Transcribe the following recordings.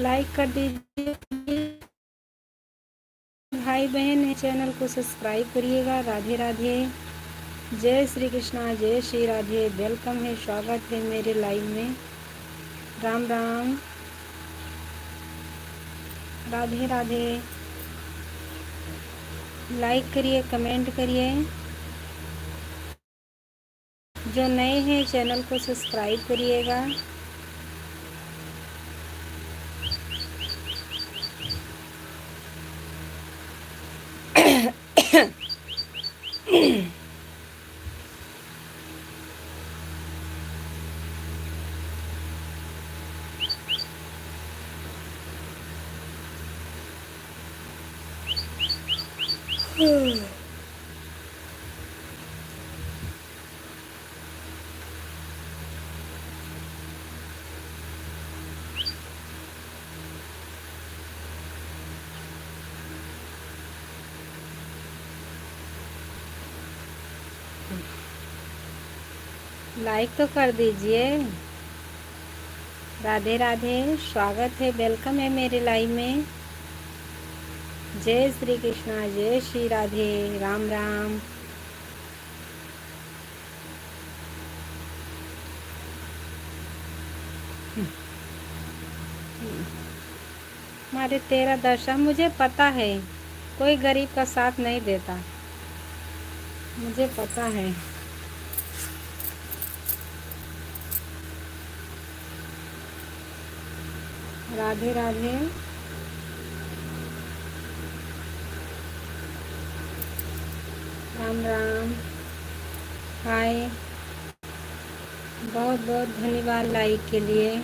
Like कर दीजिए भाई बहन, चैनल को सब्सक्राइब करिएगा। राधे राधे, जय श्री कृष्णा, जय श्री राधे। वेलकम है, स्वागत है मेरे लाइव में। राम राम, राधे राधे। लाइक करिए, कमेंट करिए। जो नए हैं चैनल को सब्सक्राइब करिएगा। लाइक तो कर दीजिए। राधे राधे, स्वागत है, वेलकम है मेरे लाइव में। जय श्री कृष्णा, जय श्री राधे, राम राम। हमारे तेरा दर्शन, मुझे पता है कोई गरीब का साथ नहीं देता, मुझे पता है। राधे राधे, राम राम। हाय, बहुत बहुत धन्यवाद लाइक के लिए।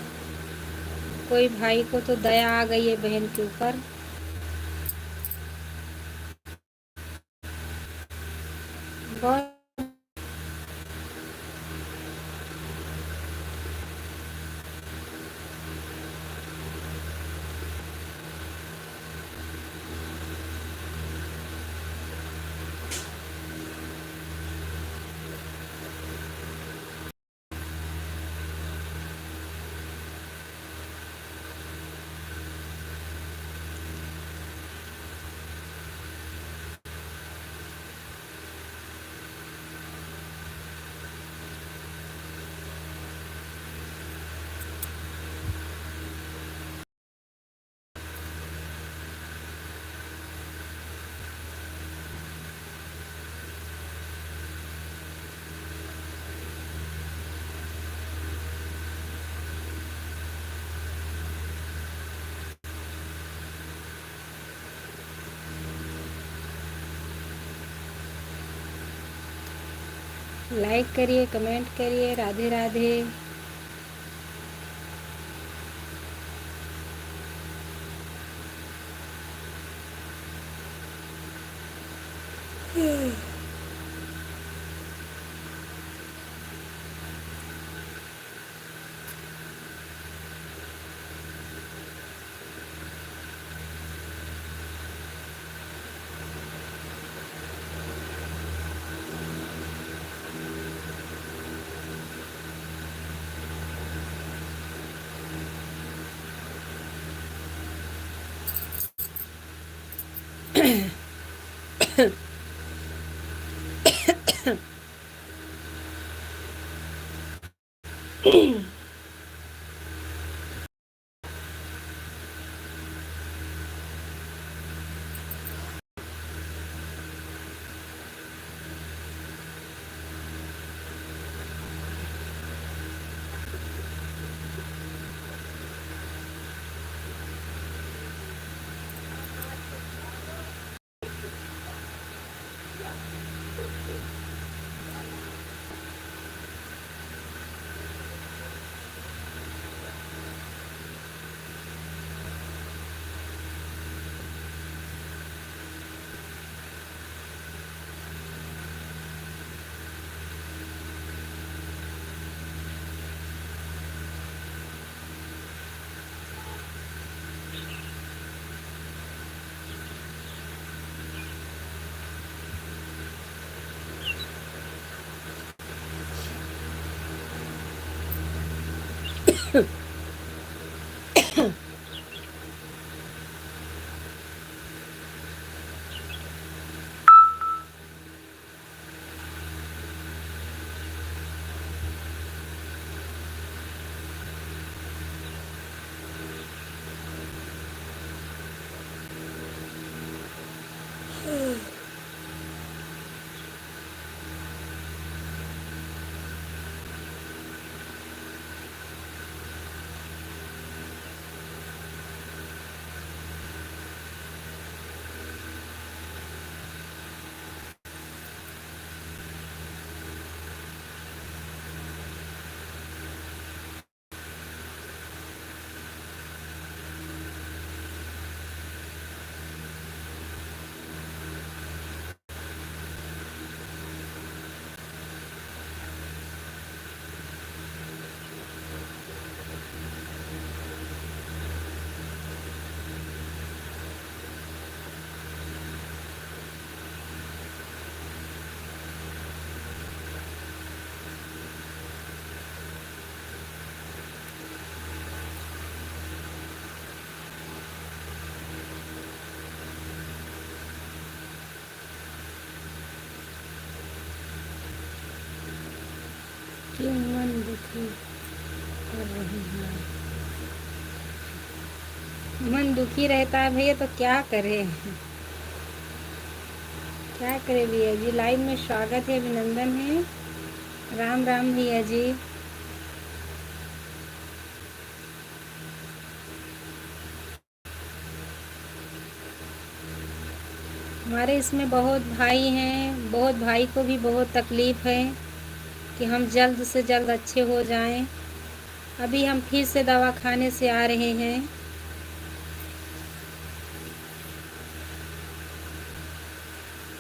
कोई भाई को तो दया आ गई है बहन के ऊपर। बहुत लाइक करिए, कमेंट करिए। राधे राधे। क्यों मन दुखी कर रही है? मन दुखी रहता है भैया तो क्या करें, क्या करें भैया जी। लाइव में स्वागत है, अभिनंदन है। राम राम भैया जी। हमारे इसमें बहुत भाई हैं, बहुत भाई को भी बहुत तकलीफ़ है कि हम जल्द से जल्द अच्छे हो जाएं। अभी हम फिर से दवाखाने से आ रहे हैं।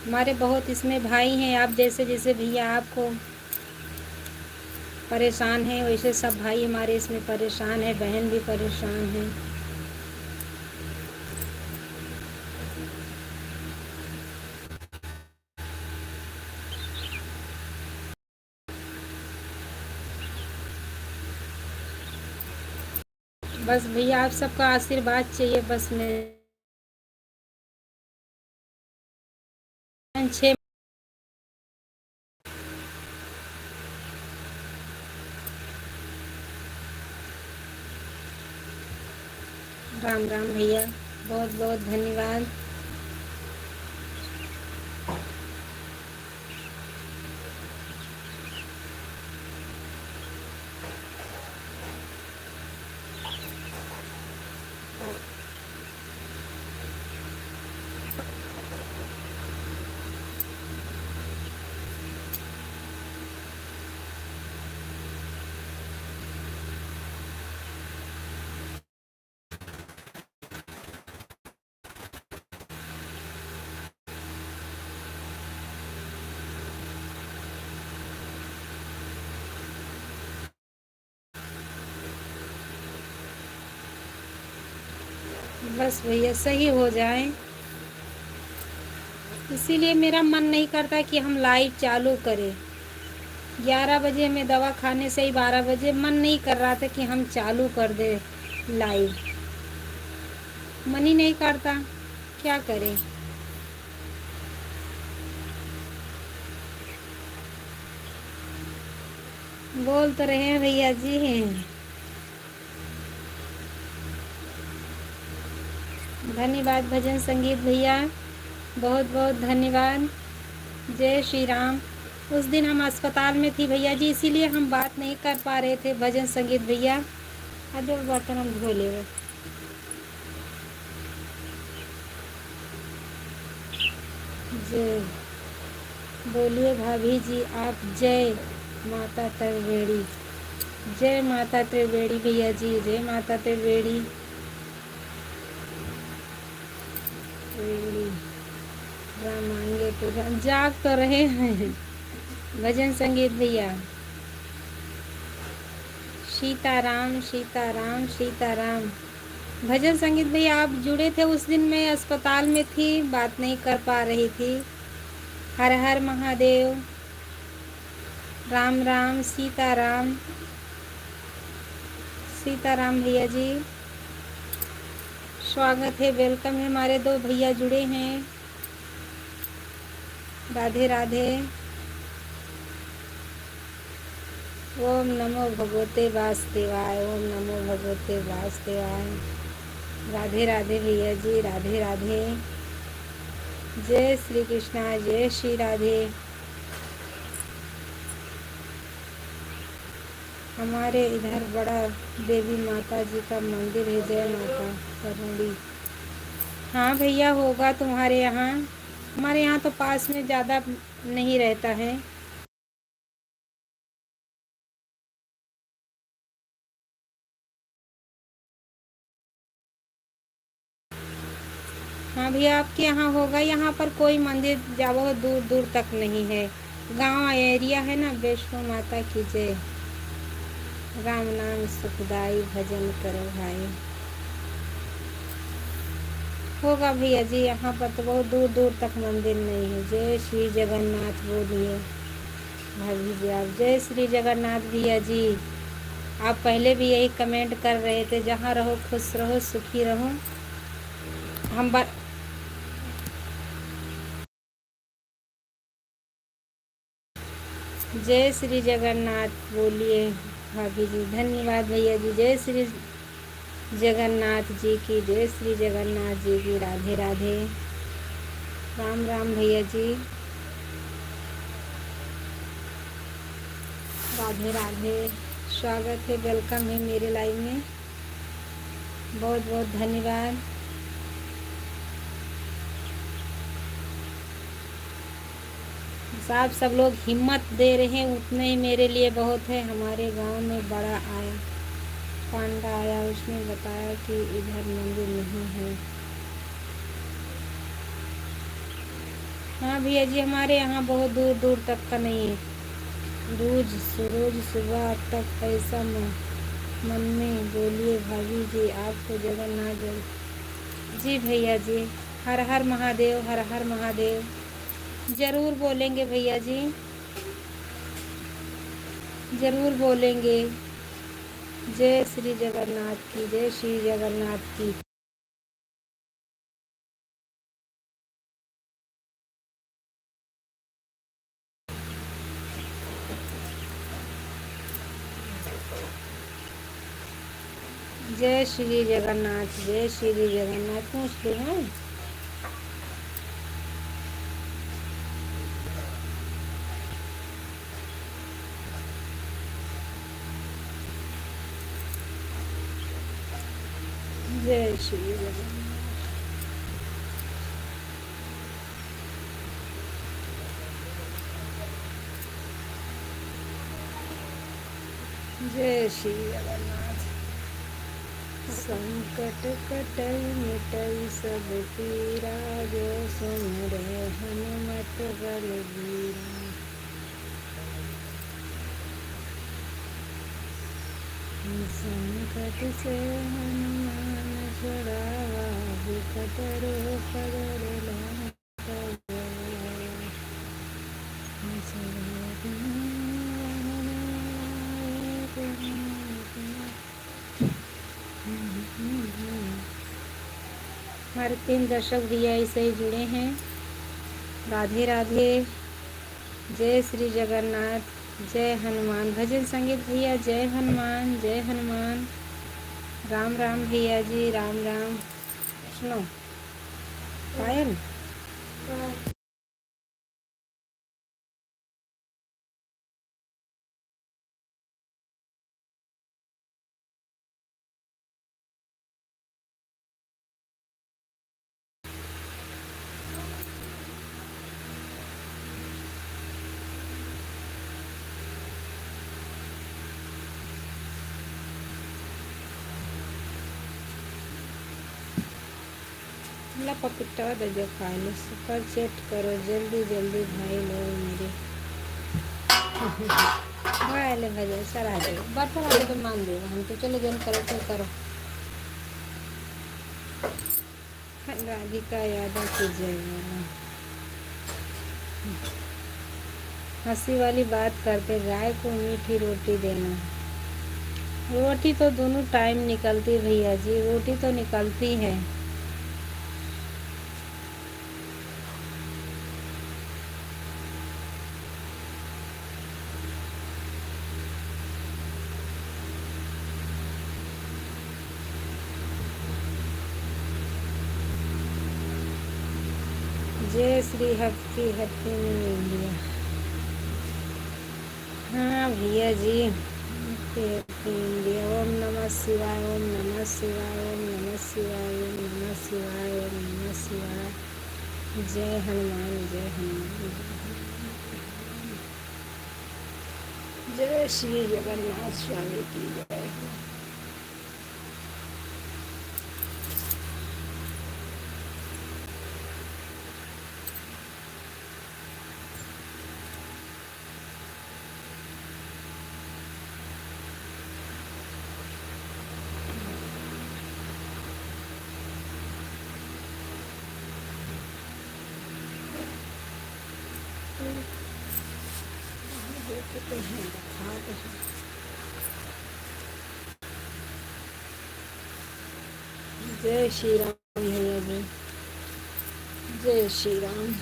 हमारे बहुत इसमें भाई हैं, आप जैसे जैसे भैया आपको परेशान हैं वैसे सब भाई हमारे इसमें परेशान हैं, बहन भी परेशान हैं। बस भैया आप सबका आशीर्वाद चाहिए। बस मैं 6 राम राम भैया, बहुत बहुत धन्यवाद। बस भैया सही हो जाए, इसीलिए मेरा मन नहीं करता कि हम लाइव चालू करें। 11 बजे मैं दवा खाने से ही 12 बजे मन नहीं कर रहा था कि हम चालू कर दे लाइव। मन ही नहीं करता, क्या करें। बोल तो रहे हैं भैया जी। धन्यवाद भजन संगीत भैया, बहुत बहुत धन्यवाद। जय श्री राम। उस दिन हम अस्पताल में थी भैया जी, इसीलिए हम बात नहीं कर पा रहे थे भजन संगीत भैया। आज बर्तन हम धो ले। जय बोलिए भाभी जी आप। जय माता त्रिवेणी, जय माता त्रिवेणी भैया जी, जय माता त्रिवेणी। राम मांगे तो जाग तो रहे हैं भजन संगीत भैया। सीताराम सीताराम सीताराम। भजन संगीत भैया आप जुड़े थे उस दिन, मैं अस्पताल में थी, बात नहीं कर पा रही थी। हर हर महादेव। राम राम सीताराम। सीताराम भैया जी, स्वागत है, वेलकम है। हमारे 2 भैया जुड़े हैं। राधे राधे। ओम नमो भगवते वासुदेवाय, ओम नमो भगवते वासुदेवाय। राधे राधे भैया जी, राधे राधे। जय श्री कृष्णा, जय श्री राधे। हमारे इधर बड़ा देवी माता जी का मंदिर है, जय माता करुणी। हाँ भैया होगा तुम्हारे यहाँ, हमारे यहाँ तो पास में ज़्यादा नहीं रहता है। हाँ भैया आपके यहाँ होगा, यहाँ पर कोई मंदिर बहुत दूर दूर तक नहीं है, गांव एरिया है ना। वैष्णो माता की जय। राम नाम सुखदाई, भजन करो भाई। होगा भैया जी, यहाँ पर तो बहुत दूर दूर तक मंदिर नहीं है। जय श्री जगन्नाथ बोलिए भाभी जी आप। जय श्री जगन्नाथ भैया जी। आप पहले भी यही कमेंट कर रहे थे, जहाँ रहो खुश रहो सुखी रहो। हम जय श्री जगन्नाथ बोलिए भाभी जी। धन्यवाद भैया जी। जय श्री जगन्नाथ जी की, जय श्री जगन्नाथ जी की। राधे राधे। राम राम भैया जी। राधे राधे। स्वागत है, वेलकम है मेरे लाइव में। बहुत बहुत धन्यवाद। आप सब लोग हिम्मत दे रहे हैं उतने ही मेरे लिए बहुत है। हमारे गांव में बड़ा आया पांडा आया, उसने बताया कि इधर मंदिर नहीं है। हाँ भैया जी, हमारे यहाँ बहुत दूर दूर तक का नहीं है। रोज सुबह तक ऐसा मन में बोलिए भाभी जी, आपको जगन्नाथ जी। भैया जी, हर हर महादेव, हर हर महादेव। जरूर बोलेंगे भैया जी, जरूर बोलेंगे। जय श्री जगन्नाथ की, जय श्री जगन्नाथ की। जय श्री जगन्नाथ, जय श्री जगन्नाथ। पूछ लो। हाँ, जय श्री जगन्नाथ। जय श्री जगन्नाथ। संकट कटई मिटई सब पीरा, जो सुमरे हनुमत बलबीरा। संकट से हनुमान छुड़ावा, विकट रूप धरि लंका जरावा। हमारे 3 दर्शक भैया ऐसे ही जुड़े हैं। राधे राधे। जय श्री जगन्नाथ, जय हनुमान। भजन संगीत भैया, जय हनुमान, जय हनुमान। राम राम भैया जी, राम राम। सुनो पायल। ला पपीता दे दो खा लो। सुपर चेट करो जल्दी जल्दी भाई लोग मेरे। ले भजन चला दो, बर्तन वाले तो मान दो, हम तो चले जन करो तो करो। राधिका यादव की जय बोलो। हंसी वाली बात करते, गाय को मीठी रोटी देना। रोटी तो दोनों टाइम निकलती भैया जी, रोटी तो निकलती है। जय Shri happy happy new India. हाँ भैया जी, हैप्पी हैप्पी इंडिया। ओम नमः शिवाय, ओम नमः शिवाय, ओम नमः शिवाय, ओम नमः शिवाय, ओम नमः शिवाय। जय हनुमान, जय हनुमान। जय श्री जगन्नाथ स्वामी की जय। जय श्री राम भैया जी, जय श्री राम।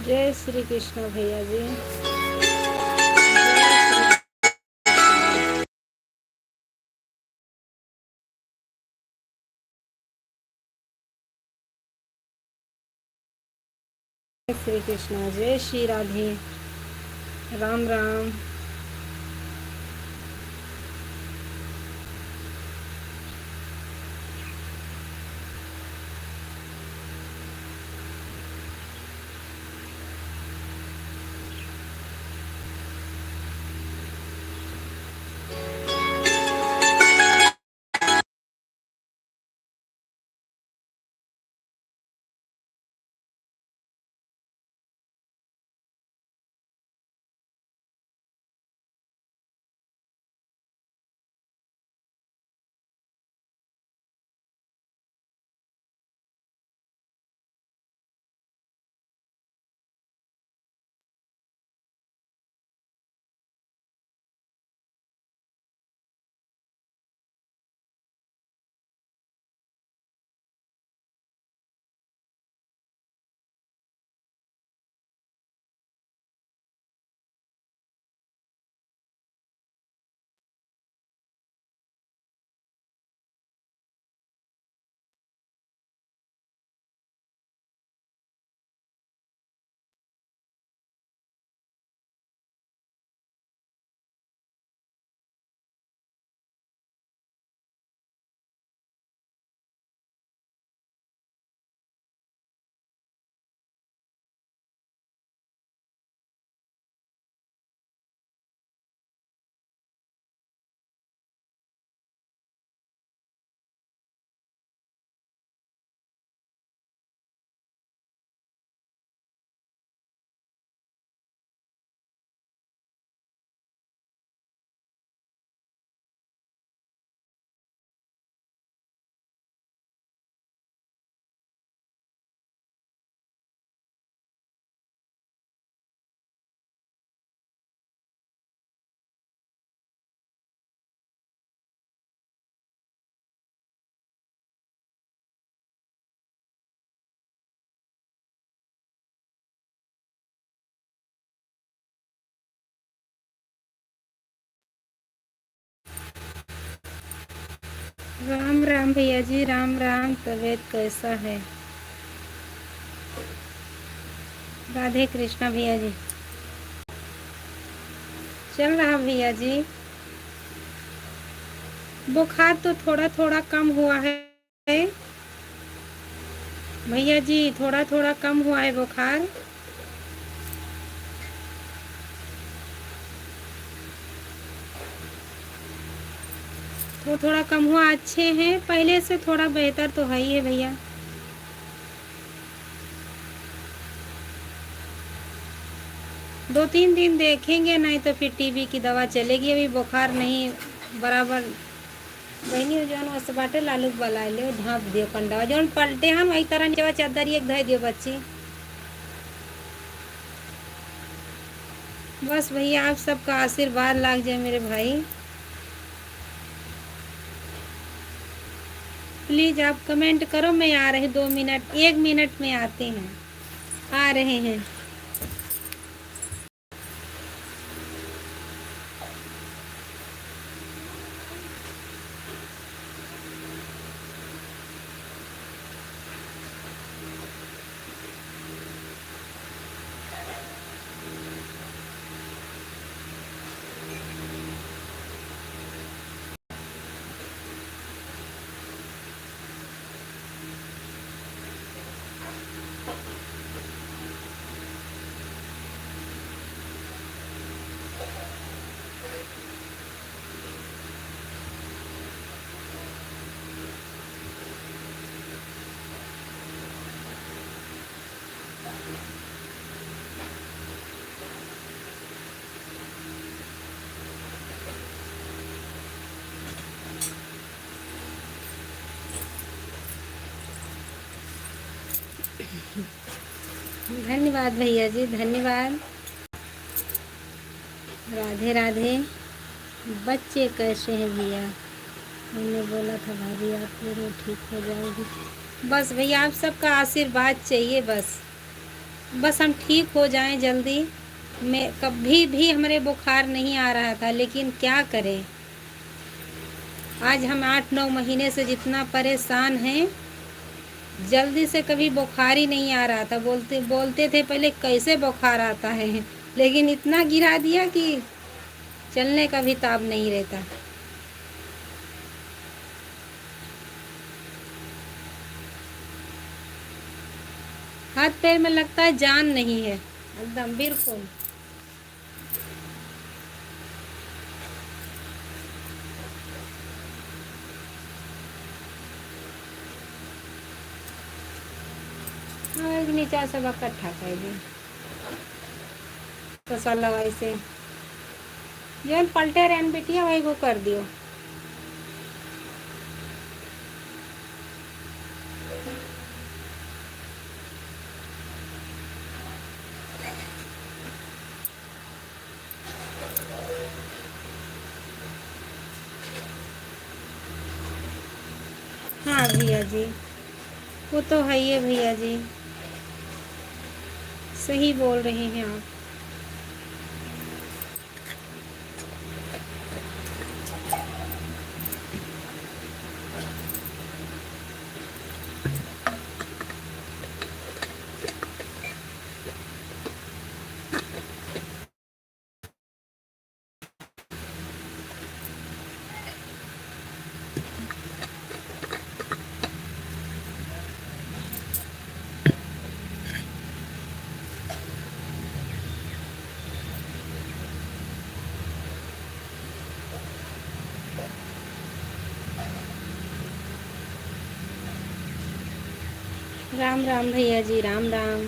जय श्री कृष्ण भैया जी। जय श्री कृष्ण, जय श्री राधे, राम राम। राम राम भैया जी, राम राम। तबीयत कैसा है? राधे कृष्णा भैया जी। चल रहा भैया जी। बुखार तो थोड़ा थोड़ा कम हुआ है भैया जी, थोड़ा थोड़ा कम हुआ है बुखार। तो थोड़ा कम हुआ, अच्छे हैं, पहले से थोड़ा बेहतर तो है ही है भैया। दो तीन दिन देखेंगे, नहीं तो फिर टीबी की दवा चलेगी। अभी बुखार नहीं बराबर। बहनी हो जौन वैसे बाटे लालू वाला ले ढाँप दियो कंडा जौन पलटे हम वही तरह नीचे चादर एक धो दियो बच्ची। बस भैया आप सबका आशीर्वाद लाग जाए मेरे भाई। प्लीज़ आप कमेंट करो। मैं आ रहे 2 मिनट, 1 मिनट में आते हैं, आ रहे हैं। धन्यवाद भैया जी, धन्यवाद। राधे राधे। बच्चे कैसे हैं भैया? मैंने बोला था भाभी आप लोग ठीक हो जाओगी। बस भैया आप सबका आशीर्वाद चाहिए बस। बस हम ठीक हो जाएं जल्दी। मैं कभी भी हमारे बुखार नहीं आ रहा था, लेकिन क्या करें, आज हम 8-9 महीने से जितना परेशान हैं, जल्दी से कभी बुखार ही नहीं आ रहा था। बोलते बोलते थे पहले कैसे बुखार आता है, लेकिन इतना गिरा दिया कि चलने का भी ताब नहीं रहता। हाथ पैर में लगता है जान नहीं है, एकदम बिल्कुल। हाँ, एक नीचा सब इकट्ठा कर दी मसाला वैसे जौन पलटे रहन बिटिया वही को कर दियो। हाँ भैया जी, वो तो है ही है भैया जी, सही बोल रहे हैं आप। राम राम भैया जी, राम राम।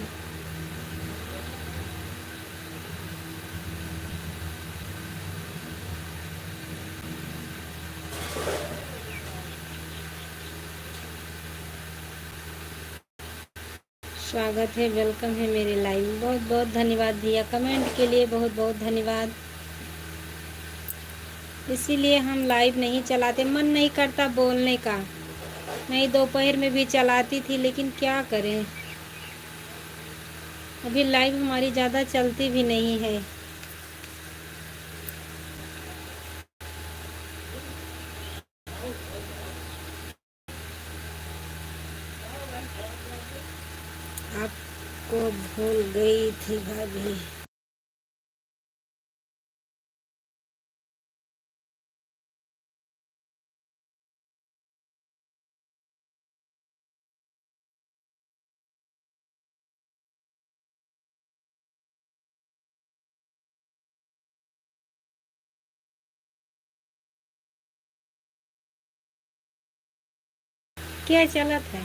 स्वागत है, वेलकम है मेरे लाइव में। बहुत बहुत धन्यवाद भैया, कमेंट के लिए बहुत बहुत धन्यवाद। इसीलिए हम लाइव नहीं चलाते, मन नहीं करता बोलने का। नहीं, दोपहर में भी चलाती थी, लेकिन क्या करें, अभी लाइव हमारी ज़्यादा चलती भी नहीं है। आपको भूल गई थी भाभी। क्या चलत है,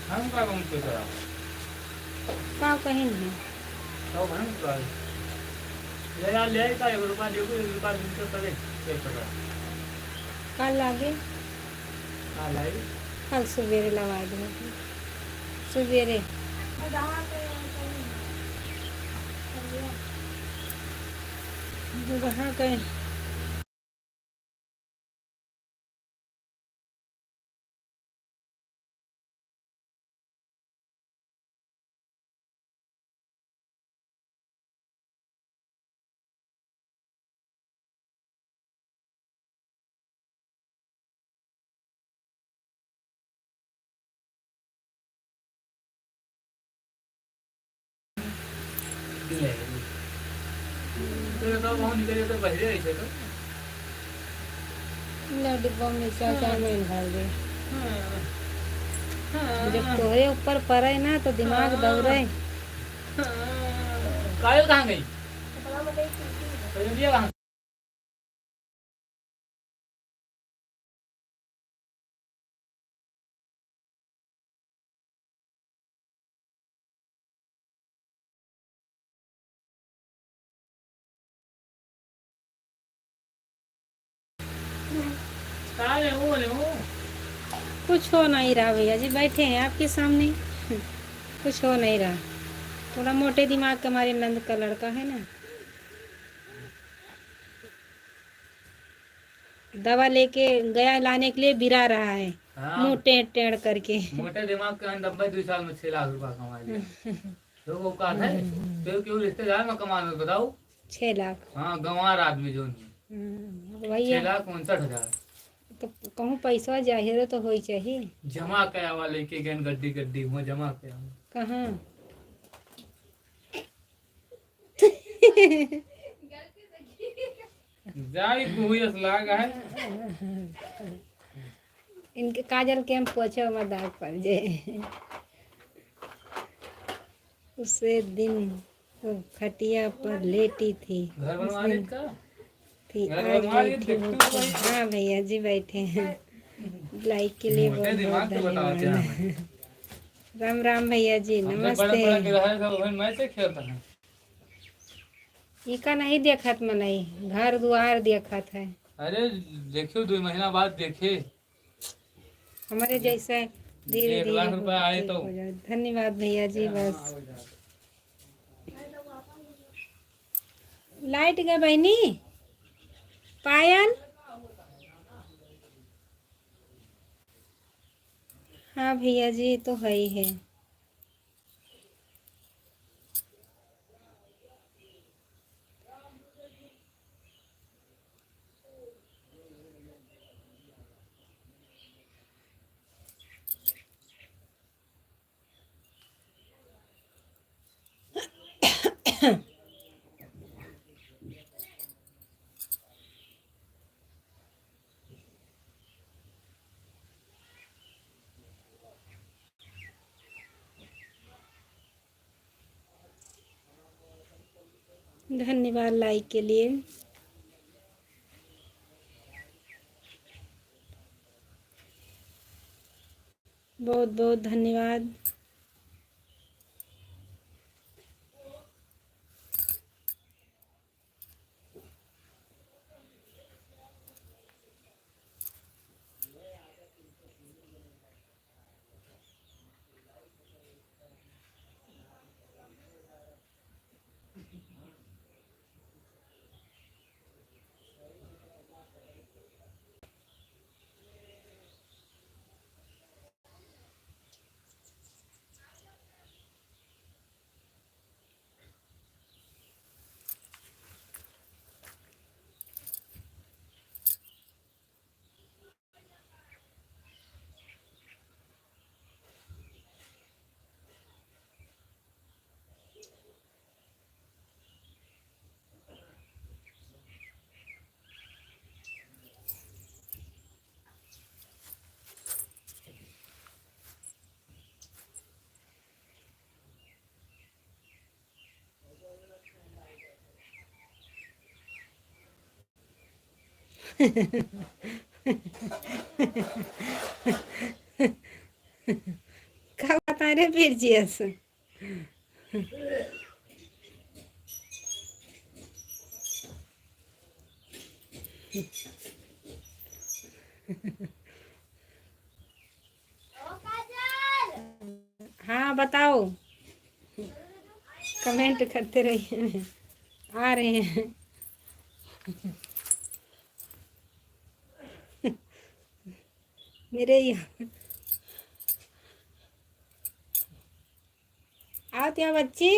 हम का काम के करा का कहीं नहीं। तो हम का ले का 1 रुपया देखो 1 रुपया मिलते करे एक टका कल लागे, आ लाई कल सवेरे लगा दो, सवेरे। वहाँ कहीं दिए तो वहाँ निकले तो बहरे ऐसे तो डिब्बा में चाचा में डाल दे। हाँ जब तोहरे ऊपर पड़े ना तो दिमाग दौड़े। कायल कहाँ गई तो ये कहाँ कायल है वो कुछ हो नहीं रहा भैया जी, बैठे हैं आपके सामने। कुछ हो नहीं रहा, थोड़ा मोटे दिमाग का हमारे नंद का लड़का है ना, दवा लेके गया लाने के लिए बिरा रहा है, हाँ मुंह टेढ़ टेढ़ करके। मोटे दिमाग के अंदर 2 साल में 6 लाख रुपया कमा लिया तो वो कहा था तो क्यों रिश्तेदार में कमा में बताओ 6 लाख। हाँ गंवार आदमी जो नहीं वही 6,59,000 तो कहूँ पैसा जाहिर तो हो चाहिए। जमा कया हुआ लेके गए गड्डी गड्डी में जमा कया हुआ। कहाँ जाई कुहुयस लागा है इनके काजल के हम पोछे में दाग पड़ जाए। उसे दिन तो खटिया पर लेटी थी, घर बनवाने का थी घर आज बनवा लिए, बैठी देखते हो हूँ। भाई। हाँ भैया जी बैठे हैं। लाइक के लिए मोटे बहुत बहुत दिमाग से बताओ क्या धन्यवाद। है। राम राम भैया जी, हम लोग बड़ा बड़ा नमस्ते। गिरा है सब वही मैं से खेलता है। इका नहीं देखत में नहीं, घर द्वार देखत है। अरे देखियो 2 महीना बाद देखे हमारे जैसा धीरे 1 धीरे लाख रुपया आए ठीक तो हो जाए। धन्यवाद भैया जी। बस लाइट गए बहनी पायल। हाँ भैया जी तो है ही है। धन्यवाद लाइक के लिए। बहुत बहुत धन्यवाद। क्या बता रहे फिर जी ऐसे? हाँ बताओ, कमेंट करते रहिए, आ रहे हैं। मेरे यहाँ आओ क्या बच्ची,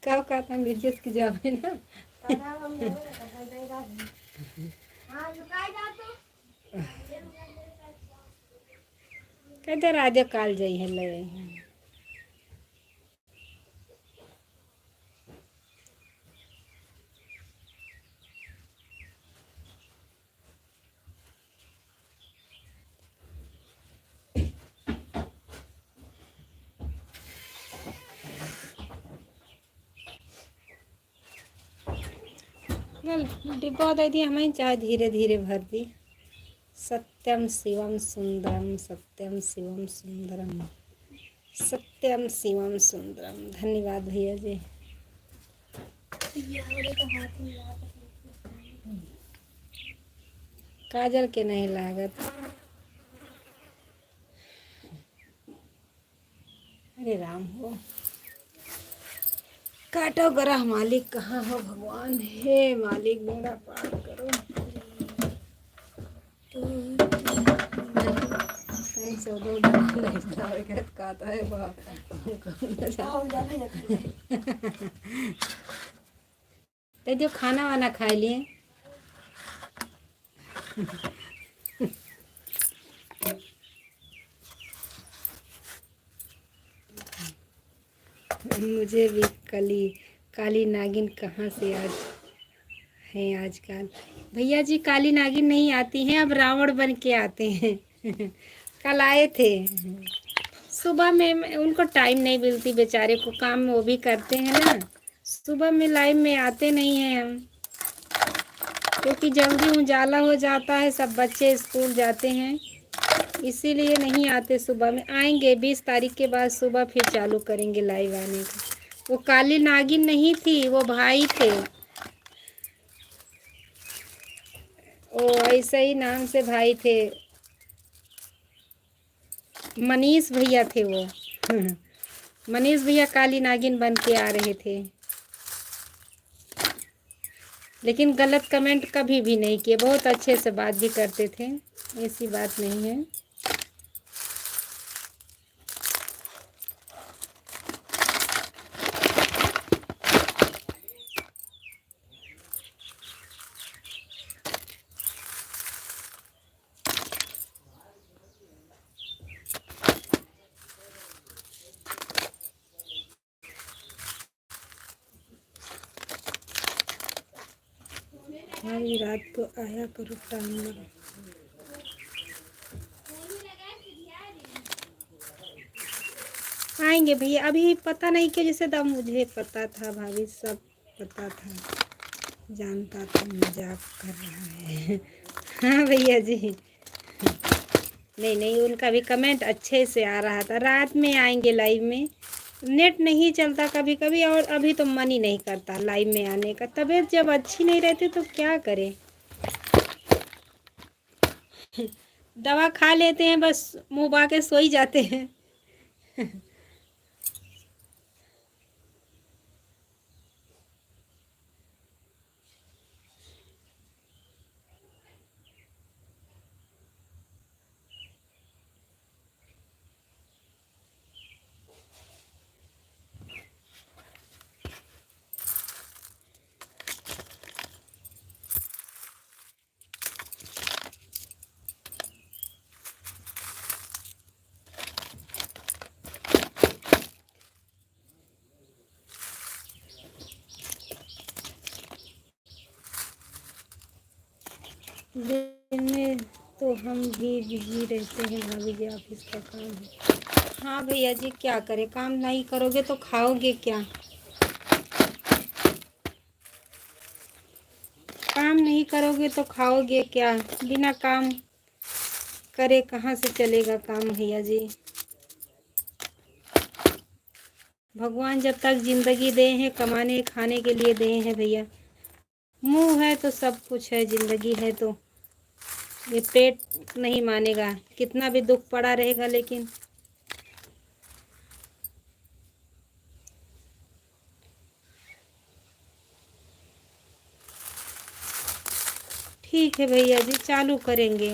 कब कहता मेरी की जवाब है ना। कहते राधे काल जाई है ले। डिब्बा दे दी हमें, चाय धीरे धीरे भर दी। सत्यम शिवम सुंदरम, सत्यम शिवम सुंदरम, सत्यम शिवम सुंदरम। धन्यवाद भैया जी। काजल के नहीं लागत। अरे राम हो, काटो ग्रह मालिक कहाँ हो भगवान, हे मालिक मेरा पार करो। कहता है बाप तो जो खाना वाना खा लिए। मुझे भी काली नागिन कहाँ से आज है आजकल। भैया जी काली नागिन नहीं आती हैं, अब रावण बन के आते हैं। कल आए थे सुबह में, उनको टाइम नहीं मिलती बेचारे को, काम वो भी करते हैं ना, सुबह में लाइव में आते नहीं हैं हम, क्योंकि जल्दी उजाला हो जाता है, सब बच्चे स्कूल जाते हैं, इसीलिए नहीं आते सुबह में। आएंगे 20 तारीख के बाद सुबह फिर चालू करेंगे लाइव आने का। वो काली नागिन नहीं थी, वो भाई थे, ओ ऐसे ही नाम से भाई थे, मनीष भैया थे वो। मनीष भैया काली नागिन बन के आ रहे थे, लेकिन गलत कमेंट कभी भी नहीं किए, बहुत अच्छे से बात भी करते थे, ऐसी बात नहीं है। सारी रात को आया करो टाइम लगा। आएंगे भैया, अभी पता नहीं क्यों, जैसे तब मुझे पता था, भाभी सब पता था, जानता था मजाक कर रहा है। हाँ भैया जी, नहीं नहीं, उनका भी कमेंट अच्छे से आ रहा था। रात में आएंगे लाइव में, नेट नहीं चलता कभी कभी, और अभी तो मन ही नहीं करता लाइव में आने का, तबीयत जब अच्छी नहीं रहती तो क्या करें। दवा खा लेते हैं, बस मुँह बा के सो ही जाते हैं। दिन में तो हम भी बिजी रहते हैं, भाभी जी ऑफिस का काम है। हाँ भैया जी, क्या करें, काम नहीं करोगे तो खाओगे क्या, काम नहीं करोगे तो खाओगे क्या, बिना काम करे कहाँ से चलेगा काम भैया जी। भगवान जब तक जिंदगी दे हैं, कमाने खाने के लिए दे हैं भैया, मुंह है तो सब कुछ है, जिंदगी है तो ये पेट नहीं मानेगा, कितना भी दुख पड़ा रहेगा, लेकिन ठीक है भैया जी, चालू करेंगे,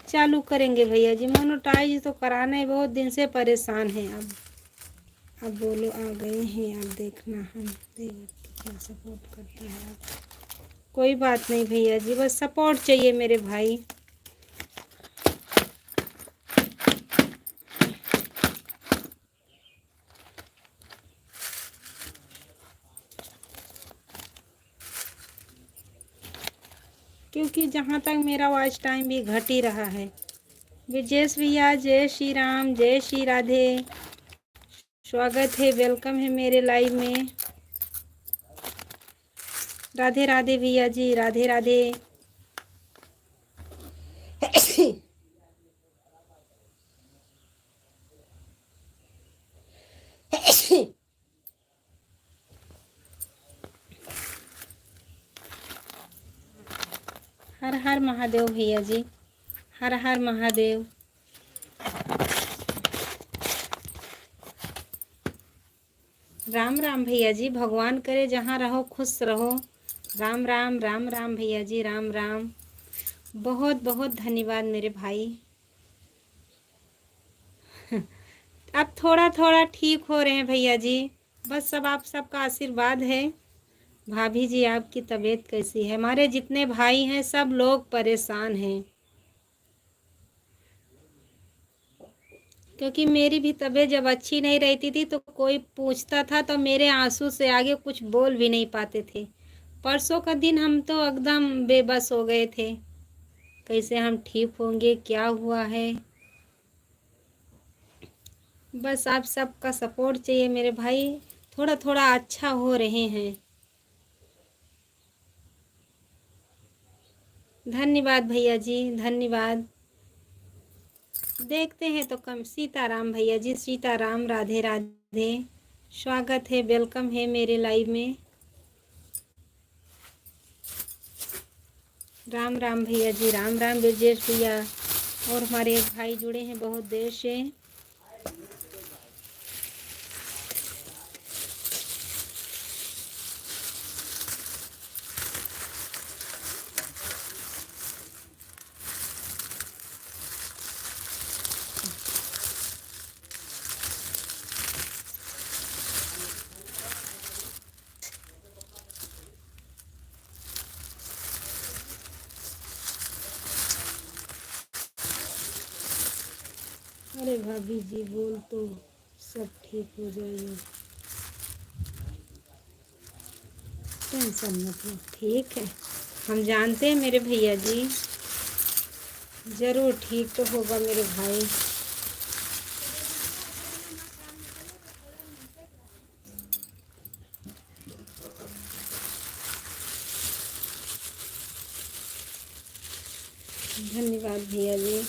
चालू करेंगे भैया जी, मोनेटाइज तो कराना है, बहुत दिन से परेशान हैं। अब बोलो आ गए हैं, अब देखना हम देवर कितना सपोर्ट करता है आप। कोई बात नहीं भैया जी, बस सपोर्ट चाहिए मेरे भाई। क्योंकि जहाँ तक मेरा वॉच टाइम भी घट ही रहा है। विजेश भैया जय श्री राम, जय श्री राधे, स्वागत है, वेलकम है मेरे लाइव में। राधे राधे भैया जी, राधे राधे। हर हर महादेव भैया जी, हर हर महादेव। राम राम भैया जी, भगवान करे जहाँ रहो खुश रहो। राम राम, राम राम भैया जी, राम राम। बहुत बहुत धन्यवाद मेरे भाई। अब थोड़ा थोड़ा ठीक हो रहे हैं भैया जी, बस सब आप सबका आशीर्वाद है। भाभी जी आपकी तबीयत कैसी है? हमारे जितने भाई हैं सब लोग परेशान हैं, क्योंकि मेरी भी तबीयत जब अच्छी नहीं रहती थी तो कोई पूछता था तो मेरे आंसू से आगे कुछ बोल भी नहीं पाते थे। परसों का दिन हम तो एकदम बेबस हो गए थे, कैसे हम ठीक होंगे, क्या हुआ है। बस आप सबका सपोर्ट चाहिए मेरे भाई, थोड़ा थोड़ा अच्छा हो रहे हैं। धन्यवाद भैया जी, धन्यवाद। देखते हैं तो कम। सीताराम भैया जी, सीताराम, राधे राधे। स्वागत है, वेलकम है मेरे लाइव में। राम राम भैया जी, राम राम ब्रजेश भैया। और हमारे एक भाई जुड़े हैं बहुत देर से। अरे भाभी जी बोल तो सब ठीक हो जाएगा, टेंशन मत लो, ठीक है। हम जानते हैं मेरे भैया जी, ज़रूर ठीक तो होगा मेरे भाई। धन्यवाद भैया जी,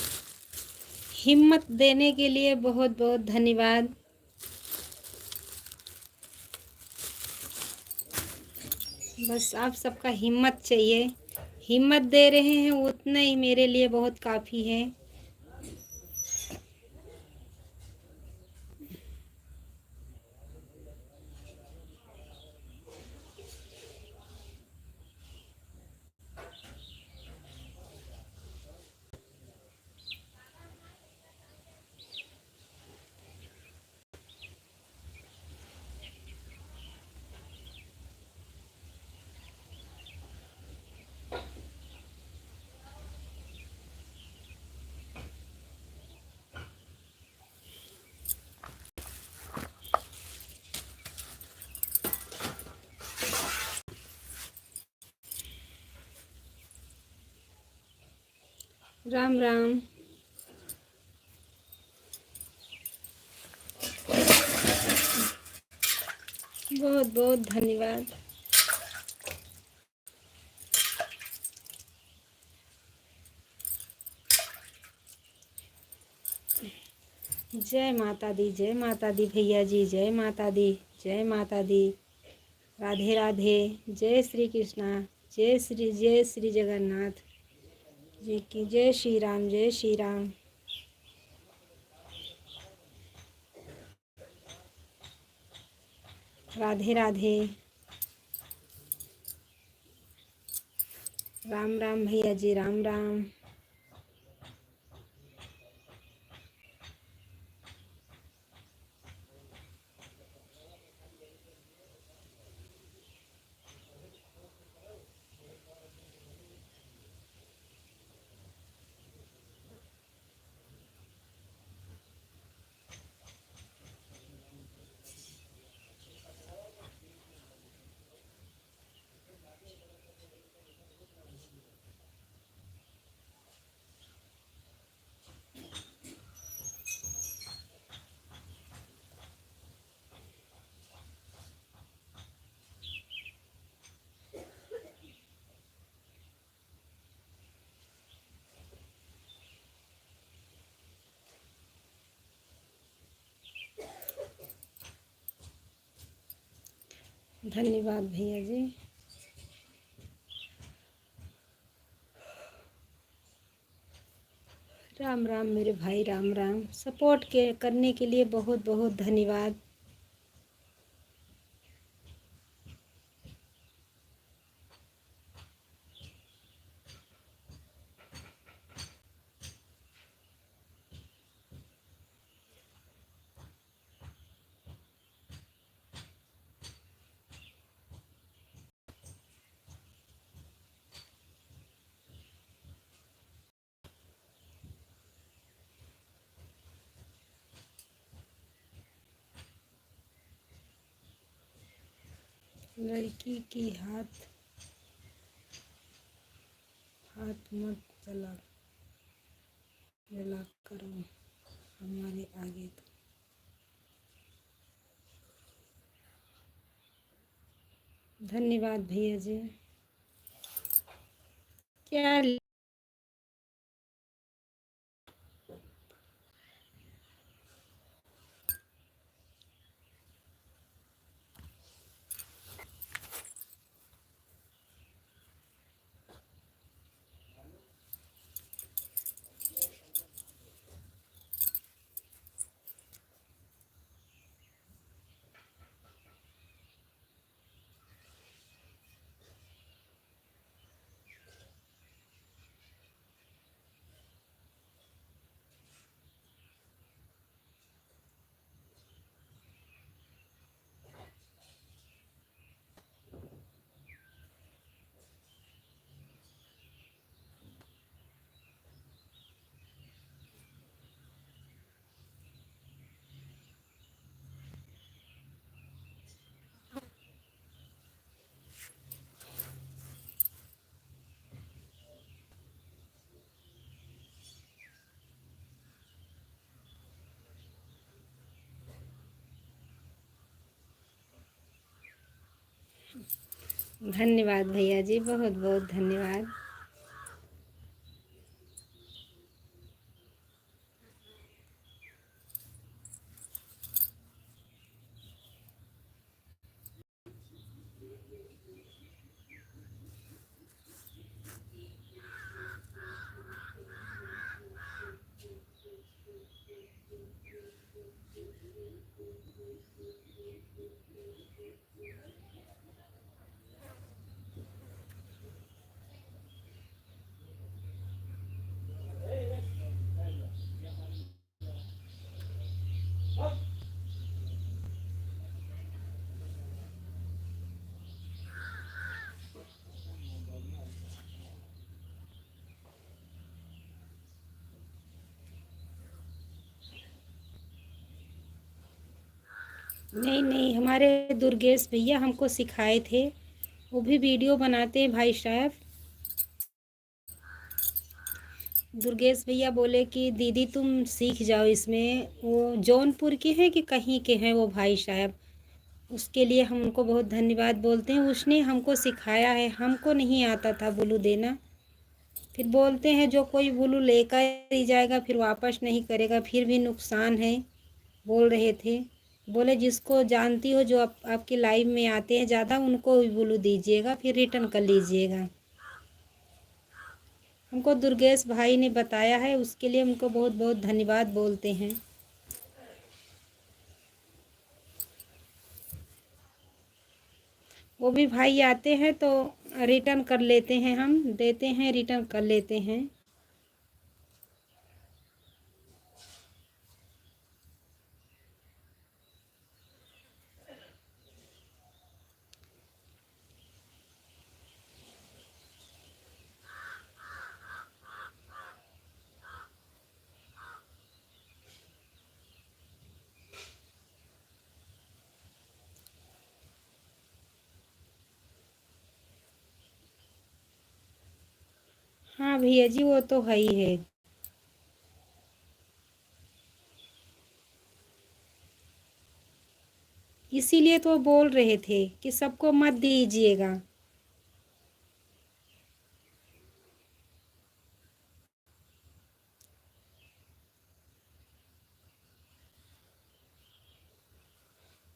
हिम्मत देने के लिए बहुत बहुत धन्यवाद। बस आप सबका हिम्मत चाहिए, हिम्मत दे रहे हैं उतना ही मेरे लिए बहुत काफ़ी है। राम राम। बहुत बहुत धन्यवाद। जय माता दी, जय माता दी भैया जी, जय माता दी, जय माता दी। राधे राधे। जय श्री कृष्णा, जय श्री जगन्नाथ जी की, जय श्री राम, जय श्री राम। राधे राधे। राम राम भैया जी, राम राम। धन्यवाद भैया जी। राम राम मेरे भाई, राम राम। सपोर्ट के करने के लिए बहुत बहुत धन्यवाद। लड़की की हाथ हाथ मत जला करो हमारे आगे। तो धन्यवाद भैया जी। क्या धन्यवाद भैया जी, बहुत बहुत धन्यवाद। नहीं नहीं, हमारे दुर्गेश भैया हमको सिखाए थे, वो भी वीडियो बनाते हैं भाई साहब। दुर्गेश भैया बोले कि दीदी तुम सीख जाओ इसमें। वो जौनपुर के हैं कि कहीं के हैं वो भाई साहब, उसके लिए हम उनको बहुत धन्यवाद बोलते हैं। उसने हमको सिखाया है, हमको नहीं आता था ब्लू देना। फिर बोलते हैं जो कोई ब्लू लेकर ही जाएगा फिर वापस नहीं करेगा, फिर भी नुकसान है। बोल रहे थे, बोले जिसको जानती हो जो आपकी लाइव में आते हैं ज़्यादा उनको भी ब्लू दीजिएगा, फिर रिटर्न कर लीजिएगा। हमको दुर्गेश भाई ने बताया है, उसके लिए हमको बहुत बहुत धन्यवाद बोलते हैं। वो भी भाई आते हैं तो रिटर्न कर लेते हैं, हम देते हैं रिटर्न कर लेते हैं। हाँ भैया जी, वो तो है ही है। इसीलिए तो बोल रहे थे कि सबको मत दीजिएगा।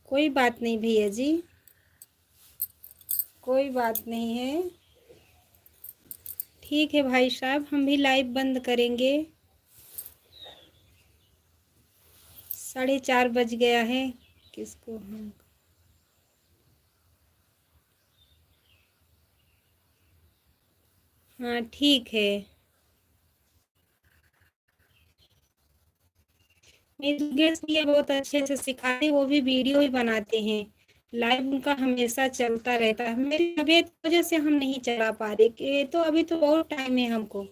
कोई बात नहीं भैया जी, कोई बात नहीं है। ठीक है भाई साहब, हम भी लाइव बंद करेंगे। 4:30 बज गया है। किसको हम हाँ ठीक है। मेरे दुर्गेश भैया बहुत अच्छे से सिखाते हैं, वो भी वीडियो ही बनाते हैं। लाइव उनका हमेशा चलता रहता है। मेरी तबीयत की वजह से हम नहीं चला पा रहे कि तो अभी तो बहुत टाइम है, हमको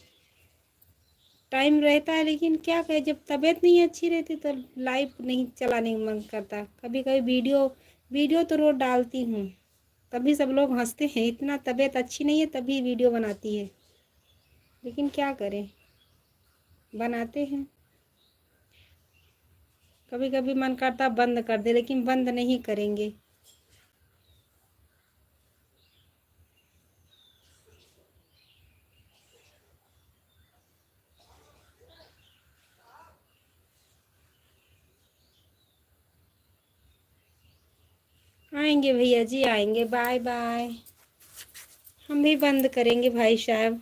टाइम रहता है, लेकिन क्या कहे जब तबीयत नहीं अच्छी रहती तो लाइव नहीं चलाने का मन करता। कभी कभी वीडियो वीडियो तो रोज डालती हूँ, तभी सब लोग हंसते हैं, इतना तबीयत अच्छी नहीं है तभी वीडियो बनाती है, लेकिन क्या करें, बनाते हैं। कभी कभी मन करता बंद कर दे, लेकिन बंद नहीं करेंगे। आएंगे भैया जी आएंगे, बाय बाय। हम भी बंद करेंगे भाई साहब।